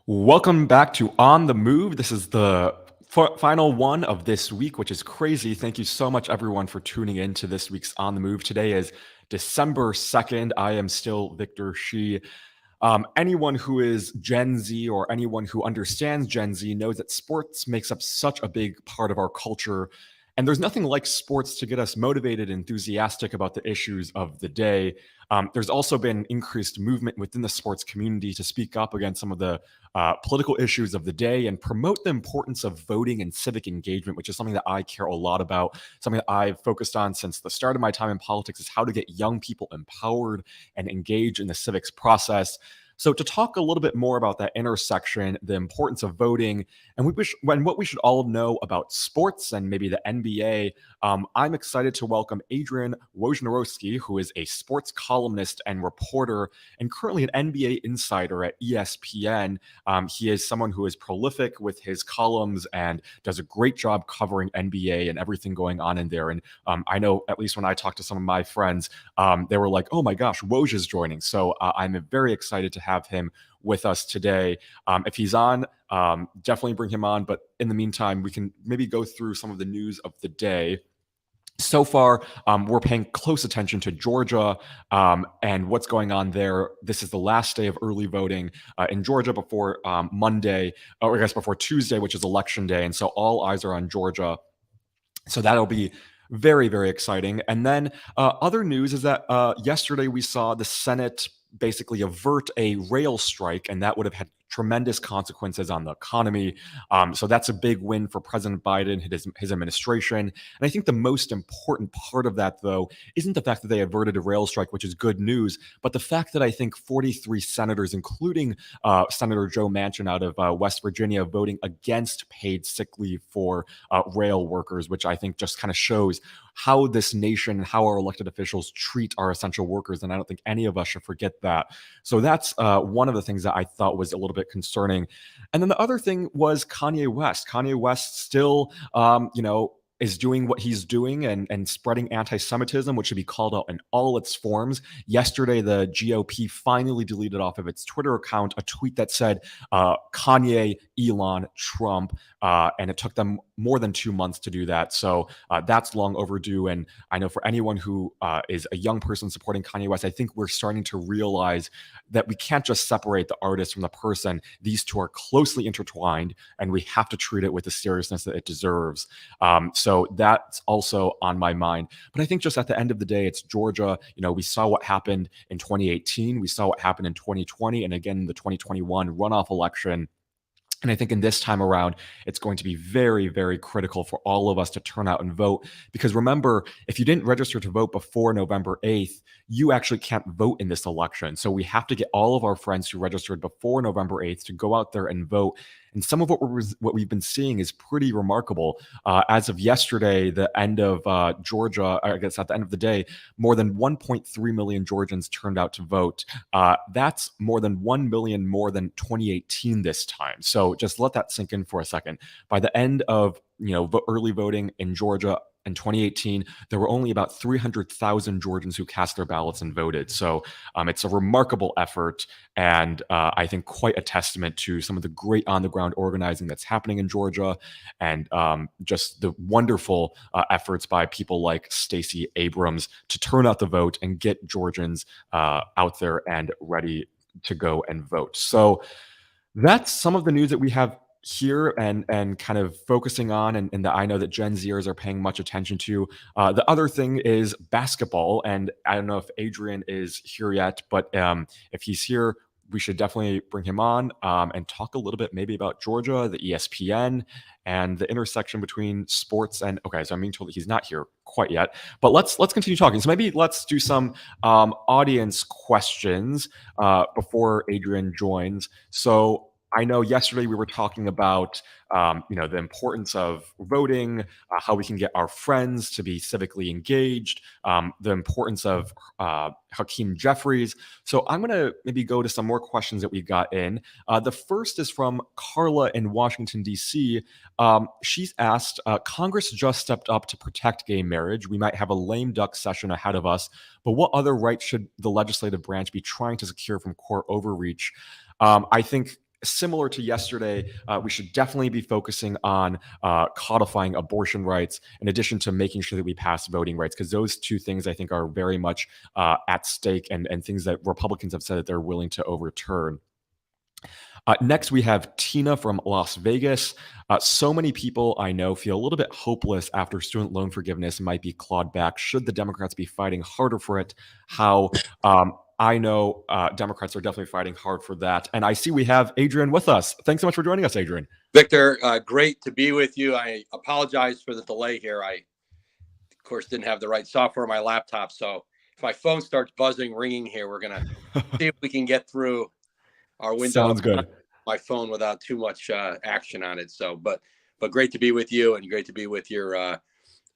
Welcome back to On the Move. This is the final one of this week, which is crazy. Thank you so much, everyone, for tuning in to this week's On the Move. Today is December 2nd. I am still Victor Shi. Anyone who is Gen Z or anyone who understands Gen Z knows that sports makes up such a big part of our culture. And there's nothing like sports to get us motivated and enthusiastic about the issues of the day. There's also been increased movement within the sports community to speak up against some of the political issues of the day and promote the importance of voting and civic engagement, which is something that I care a lot about. Something that I've focused on since the start of my time in politics is how to get young people empowered and engaged in the civics process. So to talk a little bit more about that intersection, the importance of voting, and what we should all know about sports and maybe the NBA, I'm excited to welcome Adrian Wojnarowski, who is a sports columnist and reporter, and currently an NBA insider at ESPN. He is someone who is prolific with his columns and does a great job covering NBA and everything going on in there. And I know, at least when I talked to some of my friends, they were like, "Oh my gosh, Woj is joining!" So I'm very excited to have him with us today. If he's on, definitely bring him on. But in the meantime, we can maybe go through some of the news of the day. So far, we're paying close attention to Georgia and what's going on there. This is the last day of early voting in Georgia before Monday, or I guess before Tuesday, which is election day. And so all eyes are on Georgia. So that'll be very, very exciting. And then other news is that yesterday we saw the Senate basically avert a rail strike, and that would have had tremendous consequences on the economy. So that's a big win for President Biden, his administration. And I think the most important part of that, though, isn't the fact that they averted a rail strike, which is good news, but the fact that I think 43 senators, including Senator Joe Manchin out of West Virginia, voting against paid sick leave for rail workers, which I think just kind of shows how this nation and how our elected officials treat our essential workers. And I don't think any of us should forget that. So that's one of the things that I thought was a little bit concerning. And then the other thing was Kanye West. Kanye West still, is doing what he's doing and spreading anti-Semitism, which should be called out in all its forms. Yesterday, the GOP finally deleted off of its Twitter account a tweet that said Kanye, Elon, Trump, and it took them more than 2 months to do that. So that's long overdue. And I know for anyone who is a young person supporting Kanye West, I think we're starting to realize that we can't just separate the artist from the person. These two are closely intertwined, and we have to treat it with the seriousness that it deserves. So that's also on my mind. But I think just at the end of the day, it's Georgia. We saw what happened in 2018. We saw what happened in 2020, and again in the 2021 runoff election. And I think in this time around, it's going to be very, very critical for all of us to turn out and vote. Because remember, if you didn't register to vote before November 8th, you actually can't vote in this election. So we have to get all of our friends who registered before November 8th to go out there and vote. And some of what we've been seeing is pretty remarkable. As of yesterday, the end of Georgia, I guess at the end of the day, more than 1.3 million Georgians turned out to vote. That's more than 1 million more than 2018 this time. So just let that sink in for a second. By the end of early voting in Georgia in 2018, there were only about 300,000 Georgians who cast their ballots and voted. So it's a remarkable effort, and I think quite a testament to some of the great on-the-ground organizing that's happening in Georgia, and just the wonderful efforts by people like Stacey Abrams to turn out the vote and get Georgians out there and ready to go and vote. So that's some of the news that we have here and kind of focusing on and that I know that Gen Zers are paying much attention to. The other thing is basketball, and I don't know if Adrian is here yet, but if he's here, we should definitely bring him on and talk a little bit maybe about Georgia, the ESPN, and the intersection between sports and so I'm being told that he's not here quite yet, but let's continue talking. So maybe let's do some audience questions before Adrian joins. So I know yesterday we were talking about, the importance of voting, how we can get our friends to be civically engaged, the importance of Hakeem Jeffries. So I'm going to maybe go to some more questions that we got in. The first is from Carla in Washington, D.C. She's asked, Congress just stepped up to protect gay marriage. We might have a lame duck session ahead of us, but what other rights should the legislative branch be trying to secure from court overreach? I think similar to yesterday, we should definitely be focusing on codifying abortion rights in addition to making sure that we pass voting rights, because those two things I think are very much at stake, and things that Republicans have said that they're willing to overturn. Next, we have Tina from Las Vegas. So many people I know feel a little bit hopeless after student loan forgiveness might be clawed back. Should the Democrats be fighting harder for it? How? I know Democrats are definitely fighting hard for that. And I see we have Adrian with us. Thanks so much for joining us, Adrian. Victor, great to be with you. I apologize for the delay here. I, of course, didn't have the right software on my laptop. So if my phone starts buzzing, ringing here, we're going to see if we can get through our window. Sounds good. My phone without too much action on it. So, but great to be with you, and great to be with your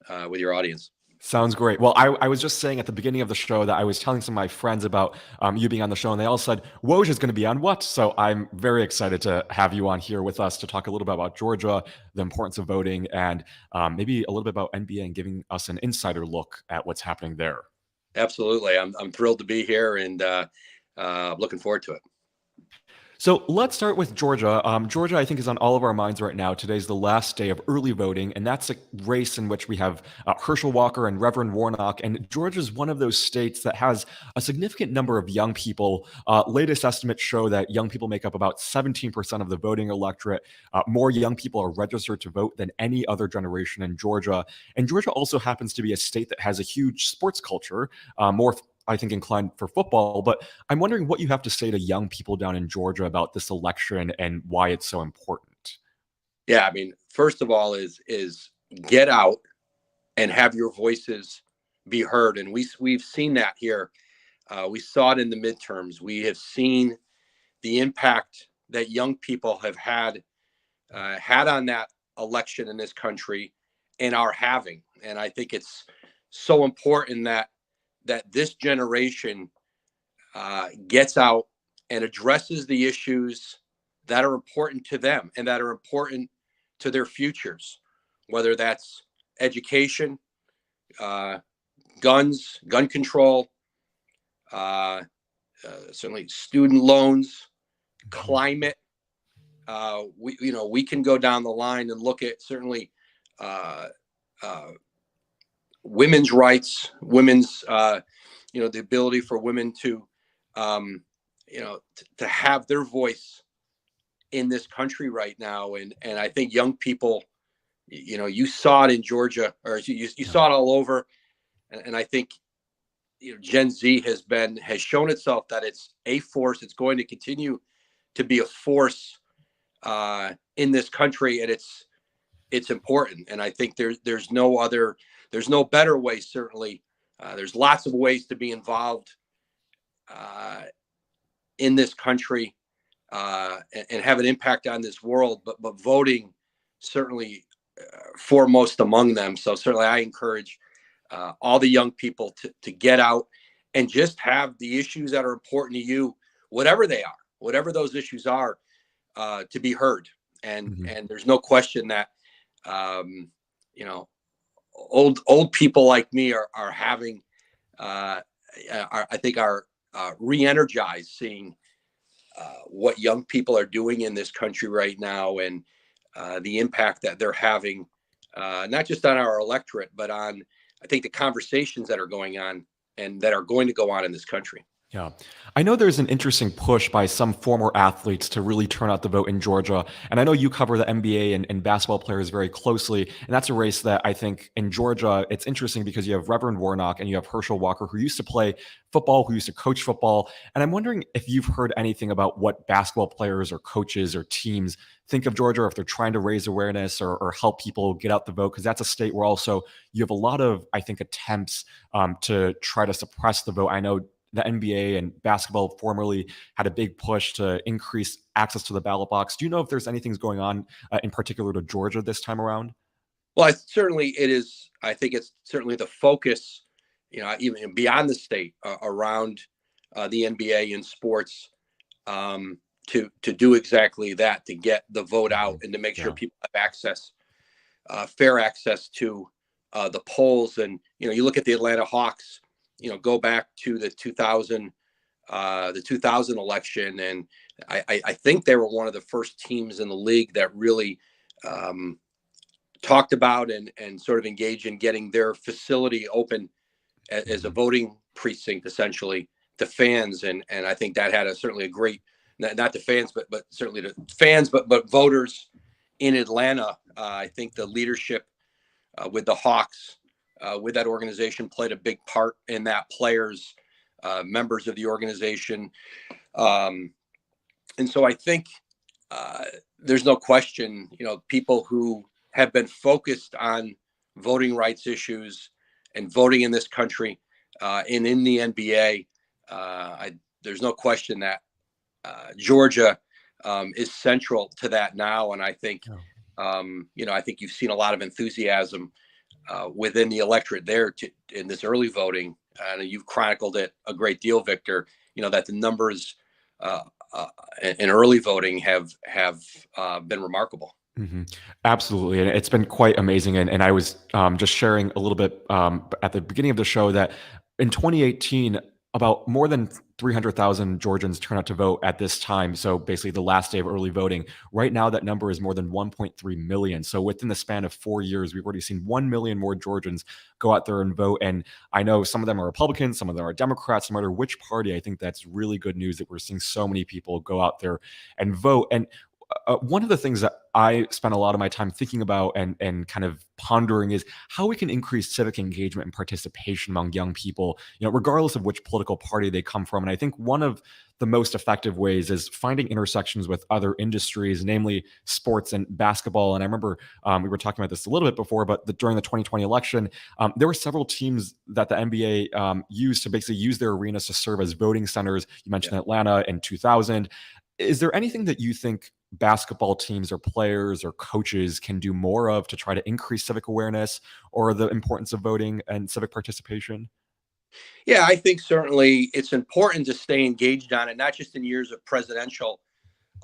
audience. Sounds great. Well, I was just saying at the beginning of the show that I was telling some of my friends about you being on the show, and they all said, Woj is going to be on what? So I'm very excited to have you on here with us to talk a little bit about Georgia, the importance of voting, and maybe a little bit about NBA and giving us an insider look at what's happening there. Absolutely. I'm thrilled to be here, and looking forward to it. So let's start with Georgia. Georgia, I think, is on all of our minds right now. Today's the last day of early voting, and that's a race in which we have Herschel Walker and Reverend Warnock. And Georgia is one of those states that has a significant number of young people. Latest estimates show that young people make up about 17% of the voting electorate. More young people are registered to vote than any other generation in Georgia. And Georgia also happens to be a state that has a huge sports culture, more I think inclined for football, but I'm wondering what you have to say to young people down in Georgia about this election and why it's so important. Yeah, I mean, first of all, is get out and have your voices be heard, and we've seen that here. We saw it in the midterms. We have seen the impact that young people have had on that election in this country, and are having. And I think it's so important that this generation gets out and addresses the issues that are important to them and that are important to their futures, whether that's education, guns, gun control, certainly student loans, climate. We can go down the line and look at certainly women's rights, women's, the ability for women to, to have their voice in this country right now. And I think young people, you saw it in Georgia, or you saw it all over. And I think, Gen Z has shown itself that it's a force. It's going to continue to be a force in this country. And it's important. And I think there's no better way, certainly. There's lots of ways to be involved in this country and have an impact on this world, but voting certainly foremost among them. So certainly I encourage all the young people to get out and just have the issues that are important to you, whatever they are, whatever those issues are, to be heard. And there's no question that old people like me are having, I think are re-energized seeing what young people are doing in this country right now, and the impact that they're having, not just on our electorate, but on, I think, the conversations that are going on and that are going to go on in this country. Yeah. I know there's an interesting push by some former athletes to really turn out the vote in Georgia. And I know you cover the NBA and basketball players very closely. And that's a race that I think in Georgia, it's interesting because you have Reverend Warnock and you have Herschel Walker, who used to play football, who used to coach football. And I'm wondering if you've heard anything about what basketball players or coaches or teams think of Georgia, or if they're trying to raise awareness or help people get out the vote, because that's a state where also you have a lot of, I think, attempts to try to suppress the vote. I know the NBA and basketball formerly had a big push to increase access to the ballot box. Do you know if there's anything going on in particular to Georgia this time around? Well, it is. I think it's certainly the focus, even beyond the state, around the NBA and sports, to do exactly that, to get the vote out and to make sure people have access, fair access to the polls. And, you look at the Atlanta Hawks, go back to the 2000 the 2000 election, and I think they were one of the first teams in the league that really talked about and sort of engaged in getting their facility open as a voting precinct, essentially, to fans, and I think that had certainly a great, not to fans, but certainly to fans, but voters in Atlanta. I think the leadership with the Hawks, with that organization, played a big part in that. Players, members of the organization, and so I think there's no question, people who have been focused on voting rights issues and voting in this country, and in the NBA, there's no question that Georgia is central to that now. And I think, I think you've seen a lot of enthusiasm within the electorate there in this early voting. And you've chronicled it a great deal, Victor, that the numbers in early voting have been remarkable. Mm-hmm. Absolutely. And it's been quite amazing. And I was just sharing a little bit at the beginning of the show that in 2018, about more than 300,000 Georgians turned out to vote at this time. So basically the last day of early voting. Right now, that number is more than 1.3 million. So within the span of 4 years, we've already seen 1 million more Georgians go out there and vote. And I know some of them are Republicans, some of them are Democrats, no matter which party. I think that's really good news that we're seeing so many people go out there and vote. And one of the things that I spend a lot of my time thinking about and kind of pondering is how we can increase civic engagement and participation among young people, regardless of which political party they come from. And I think one of the most effective ways is finding intersections with other industries, namely sports and basketball. And I remember we were talking about this a little bit before, but during the 2020 election, there were several teams that the NBA used to basically use their arenas to serve as voting centers. You mentioned Atlanta in 2000. Is there anything that you think basketball teams or players or coaches can do more of to try to increase civic awareness or the importance of voting and civic participation? Yeah, I think certainly it's important to stay engaged on it, not just in years of presidential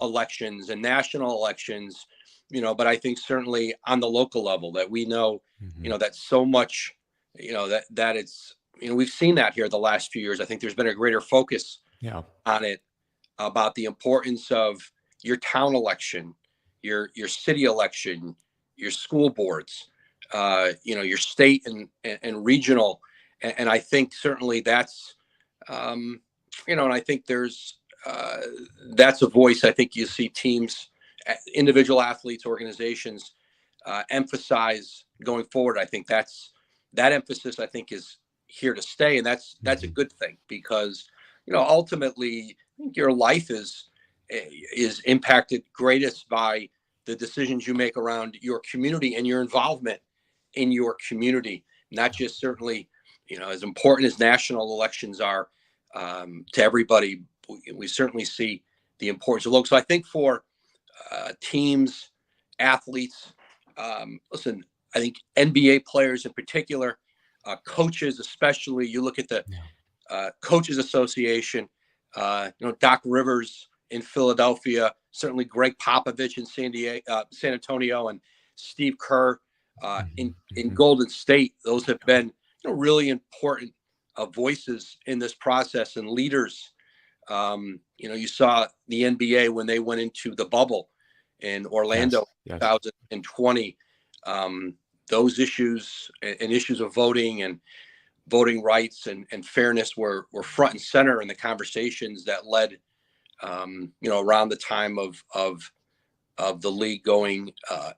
elections and national elections, but I think certainly on the local level that we know, that so much, that it's, we've seen that here the last few years. I think there's been a greater focus on it, about the importance of your town election, your city election, your school boards, your state and regional. And I think certainly that's, and I think there's, that's a voice I think you see teams, individual athletes, organizations emphasize going forward. I think that emphasis, I think, is here to stay. And that's a good thing because, ultimately, I think your life is impacted greatest by the decisions you make around your community and your involvement in your community, not just certainly, as important as national elections are to everybody. We certainly see the importance of local. So I think for teams, athletes, listen, I think NBA players in particular, coaches especially, you look at the Coaches Association, Doc Rivers in Philadelphia, certainly Greg Popovich in San Antonio, and Steve Kerr in Golden State. Those have been really important voices in this process and leaders. You saw the NBA when they went into the bubble in Orlando in 2020. Those issues and issues of voting and voting rights and fairness were front and center in the conversations that led, around the time of the league going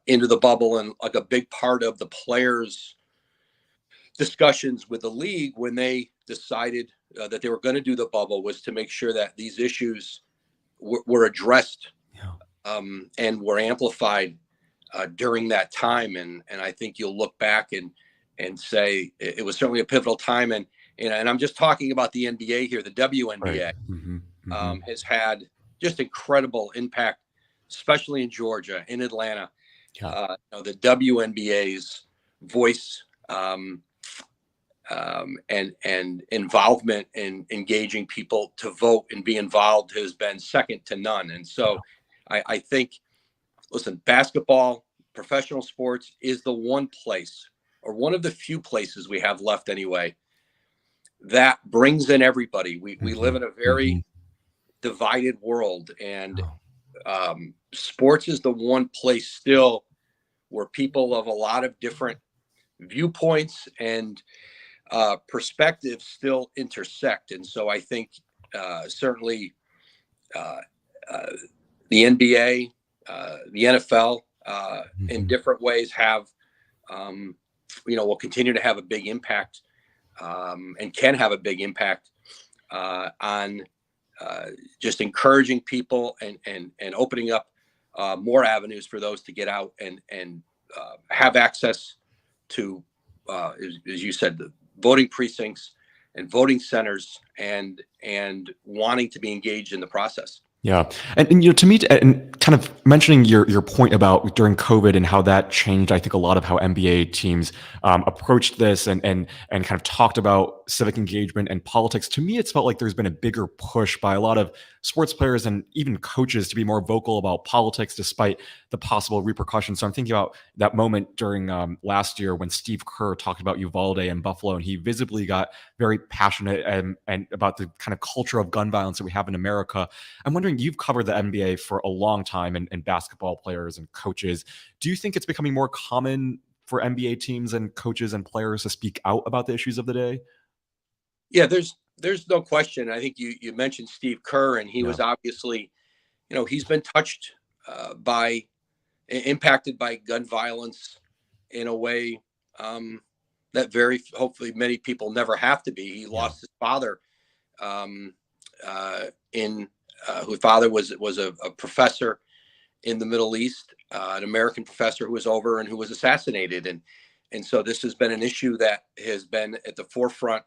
into the bubble. And like a big part of the players' discussions with the league when they decided that they were going to do the bubble was to make sure that these issues were addressed and were amplified during that time. And I think you'll look back and say it was certainly a pivotal time. And I'm just talking about the NBA here. The WNBA has had just incredible impact, especially in Georgia, in Atlanta. The WNBA's voice and involvement in engaging people to vote and be involved has been second to none. And so I think, listen, basketball, professional sports is the one place, or one of the few places we have left anyway, that brings in everybody. We live in a very Mm-hmm. divided world, and Oh. sports is the one place still where people of a lot of different viewpoints and perspectives still intersect. And so I think certainly uh, uh, the NBA, the NFL, in Mm-hmm. different ways have, will continue to have a big impact, and can have a big impact on just encouraging people and opening up more avenues for those to get out and have access to, as you said, the voting precincts and voting centers, and wanting to be engaged in the process. Yeah. And to me, and kind of mentioning your point about during COVID and how that changed, I think a lot of how NBA teams approached this and kind of talked about civic engagement and politics. To me, it's felt like there's been a bigger push by a lot of sports players and even coaches to be more vocal about politics, despite the possible repercussions. So I'm thinking about that moment during last year when Steve Kerr talked about Uvalde and Buffalo, and he visibly got very passionate and about the kind of culture of gun violence that we have in America. I'm wondering, you've covered the NBA for a long time, and basketball players and coaches. Do you think it's becoming more common for NBA teams and coaches and players to speak out about the issues of the day? Yeah, there's no question. I think you mentioned Steve Kerr, and he Yeah. was obviously, he's been touched by impacted by gun violence in a way that very hopefully many people never have to be. He Yeah. lost his father, um, in whose father was a professor in the Middle East, an American professor who was over and who was assassinated, and so this has been an issue that has been at the forefront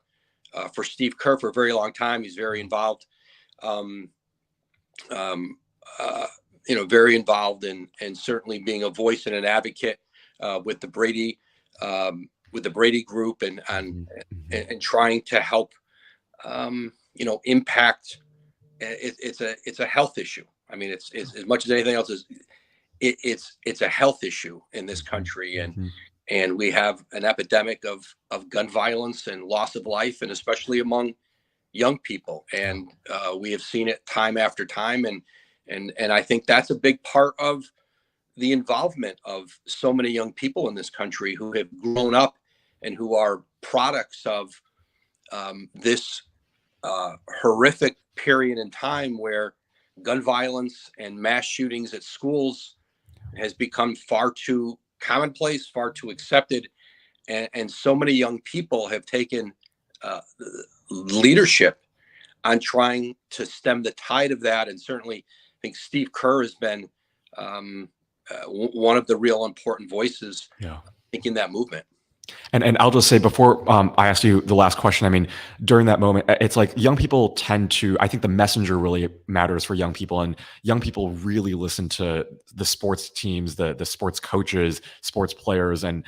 for Steve Kerr for a very long time. He's very involved. Um, um, very involved in, and certainly being a voice and an advocate with the Brady group, and Mhm. Mhm. and trying to help impact. It's a health issue. I mean, it's as much as anything else is it's a health issue in this Mhm. country, Mhm. and we have an epidemic of gun violence and loss of life, and especially among young people, Yeah. and we have seen it time after time, and I think that's a big part of the involvement of so many young people in this country who have grown up and who are products of this horrific period in time where gun violence and mass shootings at schools has become far too commonplace, far too accepted, and so many young people have taken leadership on trying to stem the tide of that. And certainly, I think Steve Kerr has been one of the real important voices, Yeah. I think, in that movement. And I'll just say before I ask you the last question, I mean, during that moment, it's like young people tend to, I think the messenger really matters for young people, and young people really listen to the sports teams, the sports coaches, sports players, and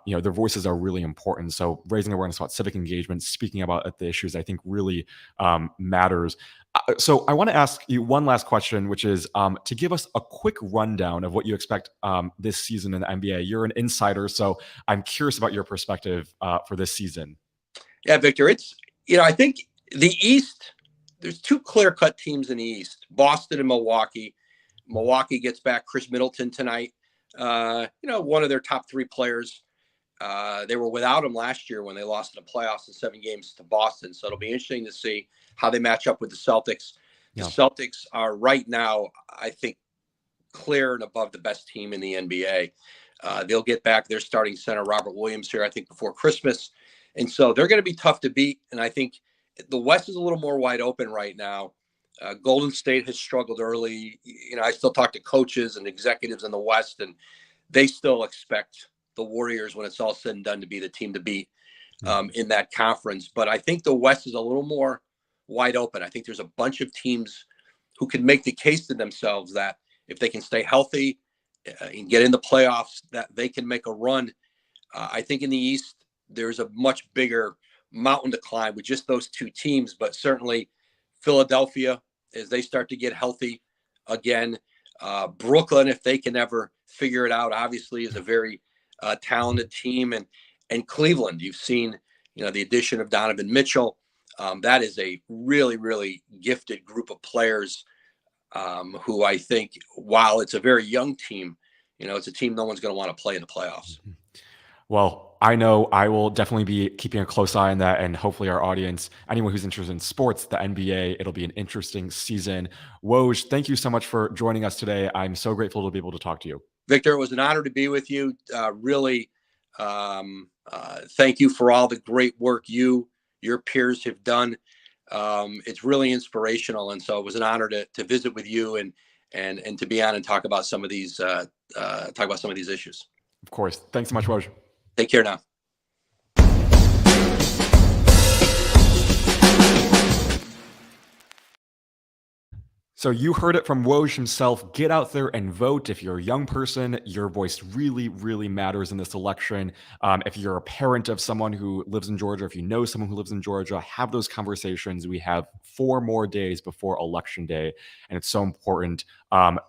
their voices are really important. So raising awareness about civic engagement, speaking about the issues, I think really matters. So I want to ask you one last question, which is to give us a quick rundown of what you expect this season in the NBA. You're an insider, so I'm curious about your perspective for this season. Yeah, Victor, I think the East, there's two clear-cut teams in the East, Boston and Milwaukee. Milwaukee gets back Chris Middleton tonight. One of their top three players. They were without him last year when they lost in the playoffs in 7 games to Boston. So it'll be interesting to see how they match up with the Celtics. The Yeah. Celtics are right now, I think, clear and above the best team in the NBA. They'll get back their starting center, Robert Williams, here, I think, before Christmas. And so they're going to be tough to beat. And I think the West is a little more wide open right now. Golden State has struggled early. I still talk to coaches and executives in the West, and they still expect the Warriors, when it's all said and done, to be the team to beat in that conference. But I think the West is a little more wide open. I think there's a bunch of teams who can make the case to themselves that if they can stay healthy and get in the playoffs, that they can make a run. I think in the East, there's a much bigger mountain to climb with just those two teams, but certainly Philadelphia, as they start to get healthy again, Brooklyn, if they can ever figure it out, obviously is a very talented team, and Cleveland, you've seen, the addition of Donovan Mitchell. That is a really, really gifted group of players who I think, while it's a very young team, it's a team no one's going to want to play in the playoffs. Well, I know I will definitely be keeping a close eye on that, and hopefully our audience, anyone who's interested in sports, the NBA, it'll be an interesting season. Woj, thank you so much for joining us today. I'm so grateful to be able to talk to you. Victor, it was an honor to be with you. Really, thank you for all the great work your peers have done. It's really inspirational, and so it was an honor to visit with you and to be on and talk about some of these issues. Of course. Thanks so much, Woj. Take care now. So you heard it from Woj himself. Get out there and vote. If you're a young person, your voice really, really matters in this election. If you're a parent of someone who lives in Georgia, if you know someone who lives in Georgia, have those conversations. We have 4 more days before Election Day, and it's so important.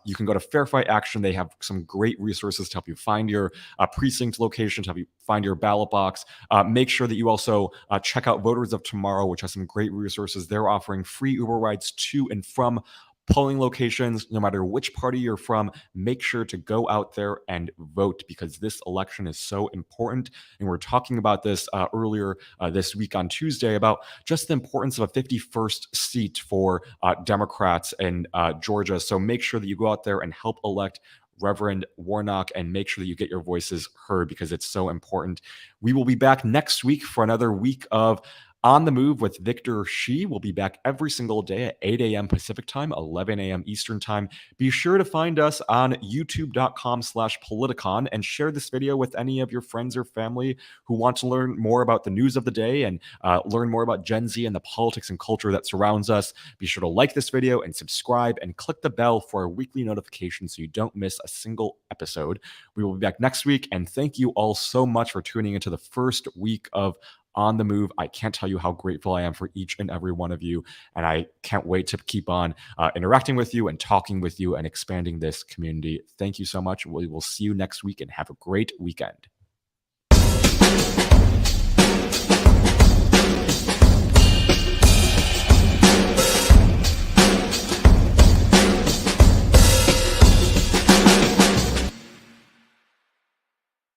You can go to Fair Fight Action. They have some great resources to help you find your precinct location, to help you find your ballot box. Make sure that you also check out Voters of Tomorrow, which has some great resources. They're offering free Uber rides to and from polling locations. No matter which party you're from, make sure to go out there and vote, because this election is so important. And we're talking about this earlier this week on Tuesday about just the importance of a 51st seat for Democrats in Georgia. So make sure that you go out there and help elect Reverend Warnock, and make sure that you get your voices heard, because it's so important. We will be back next week for another week of On the Move with Victor Shi. We'll be back every single day at 8 a.m. Pacific time, 11 a.m. Eastern time. Be sure to find us on youtube.com/Politicon and share this video with any of your friends or family who want to learn more about the news of the day and learn more about Gen Z and the politics and culture that surrounds us. Be sure to like this video and subscribe and click the bell for a weekly notification so you don't miss a single episode. We will be back next week, and thank you all so much for tuning into the first week of On the Move. I can't tell you how grateful I am for each and every one of you, and I can't wait to keep on interacting with you and talking with you and expanding this community. Thank you so much. We will see you next week, and have a great weekend.